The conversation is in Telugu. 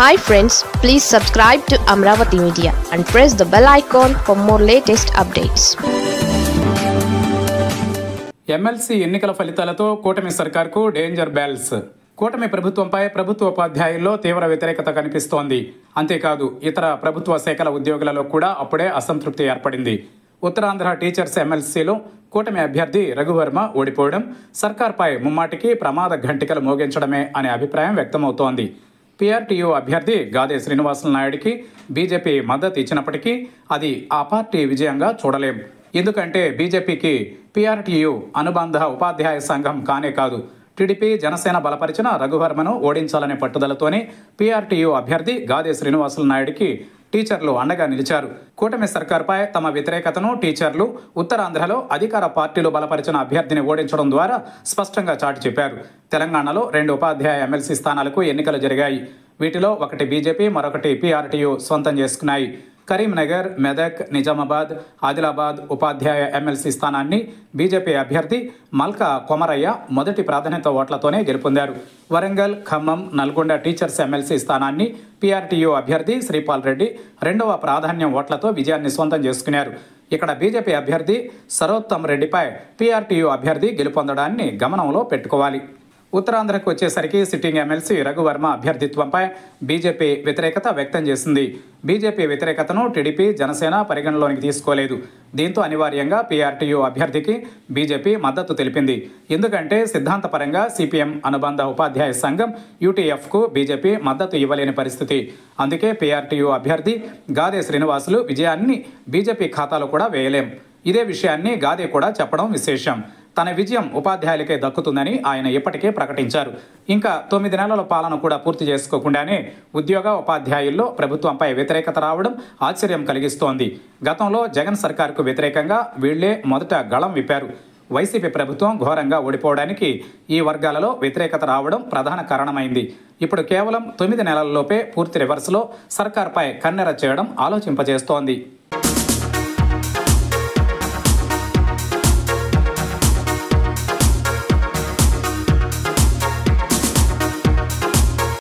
Hi friends, please subscribe to Amravati Media and press the bell icon for more latest updates. MLC ఎన్నికల ఫలితాలతో కూటమి సర్కార్కు డేంజర్ బెల్స్. కూటమి ప్రభుత్వంపై ప్రభుత్వ ఉపాధ్యాయుల్లో తీవ్ర వ్యతిరేకత కనిపిస్తోంది. అంతేకాదు ఇతర ప్రభుత్వ శాఖల ఉద్యోగులలో కూడా అప్పుడే అసంతృప్తి ఏర్పడింది. ఉత్తరాంధ్ర టీచర్స్ ఎమ్మెల్సీలో కూటమి అభ్యర్థి రఘువర్మ ఓడిపోవడం సర్కార్పై ముమ్మాటికి ప్రమాద ఘంటికలు మోగించడమే అనే అభిప్రాయం వ్యక్తమవుతోంది. పీఆర్టీయూ అభ్యర్థి గాదే శ్రీనివాసులు నాయుడికి బీజేపీ మద్దతు ఇచ్చినప్పటికీ అది ఆ పార్టీ విజయంగా చూడలేం. ఎందుకంటే బీజేపీకి పీఆర్టీయూ అనుబంధ ఉపాధ్యాయ సంఘం కానే కాదు. టీడీపీ జనసేన బలపరిచిన రఘువర్మను ఓడించాలనే పట్టుదలతోనే పీఆర్టీయూ అభ్యర్థి గాదే శ్రీనివాసులు నాయుడికి టీచర్లు అండగా నిలిచారు. కూటమి సర్కార్పై తమ వ్యతిరేకతను టీచర్లు ఉత్తరాంధ్రలో అధికార పార్టీలు బలపరిచిన అభ్యర్థిని ఓడించడం ద్వారా స్పష్టంగా చాటి చెప్పారు. తెలంగాణలో 2 ఉపాధ్యాయ ఎమ్మెల్సీ స్థానాలకు ఎన్నికలు జరిగాయి. వీటిలో ఒకటి బీజేపీ, మరొకటి పీఆర్టీయూ సొంతం చేసుకున్నాయి. కరీంనగర్, మెదక్, నిజామాబాద్, ఆదిలాబాద్ ఉపాధ్యాయ ఎమ్మెల్సీ స్థానాన్ని బీజేపీ అభ్యర్థి మల్కా కొమరయ్య మొదటి ప్రాధాన్యత ఓట్లతోనే గెలుపొందారు. వరంగల్, ఖమ్మం, నల్గొండ టీచర్స్ ఎమ్మెల్సీ స్థానాన్ని పీఆర్టీయూ అభ్యర్థి శ్రీపాల్ రెడ్డి 2వ ప్రాధాన్యం ఓట్లతో విజయాన్ని సొంతం చేసుకున్నారు. ఇక్కడ బీజేపీ అభ్యర్థి సరోత్తమ్ రెడ్డిపై పీఆర్టీయూ అభ్యర్థి గెలుపొందడాన్ని గమనంలో పెట్టుకోవాలి. ఉత్తరాంధ్రకు వచ్చేసరికి సిట్టింగ్ ఎమ్మెల్సీ రఘువర్మ అభ్యర్థిత్వంపై బీజేపీ వ్యతిరేకత వ్యక్తం చేసింది. బీజేపీ వ్యతిరేకతను టీడీపీ, జనసేన పరిగణలోనికి తీసుకోలేదు. దీంతో అనివార్యంగా పీఆర్టీయూ అభ్యర్థికి బీజేపీ మద్దతు తెలిపింది. ఎందుకంటే సిద్ధాంతపరంగా సిపిఎం అనుబంధ ఉపాధ్యాయ సంఘం యూటీఎఫ్కు బీజేపీ మద్దతు ఇవ్వలేని పరిస్థితి. అందుకే పీఆర్టీయూ అభ్యర్థి గాదే శ్రీనివాసులు విజయాన్ని బీజేపీ ఖాతాలో కూడా వేయలేం. ఇదే విషయాన్ని గాదే కూడా చెప్పడం విశేషం. తన విజయం ఉపాధ్యాయులకే దక్కుతుందని ఆయన ఇప్పటికే ప్రకటించారు. ఇంకా 9 నెలల పాలన కూడా పూర్తి చేసుకోకుండానే ఉద్యోగ ఉపాధ్యాయుల్లో ప్రభుత్వంపై వ్యతిరేకత రావడం ఆశ్చర్యం కలిగిస్తోంది. గతంలో జగన్ సర్కార్కు వ్యతిరేకంగా వీళ్లే మొదట గళం విప్పారు. వైసీపీ ప్రభుత్వం ఘోరంగా ఓడిపోవడానికి ఈ వర్గాలలో వ్యతిరేకత రావడం ప్రధాన కారణమైంది. ఇప్పుడు కేవలం 9 నెలల్లోపే పూర్తి రివర్స్లో సర్కార్పై కన్నెర చేయడం ఆలోచింపజేస్తోంది.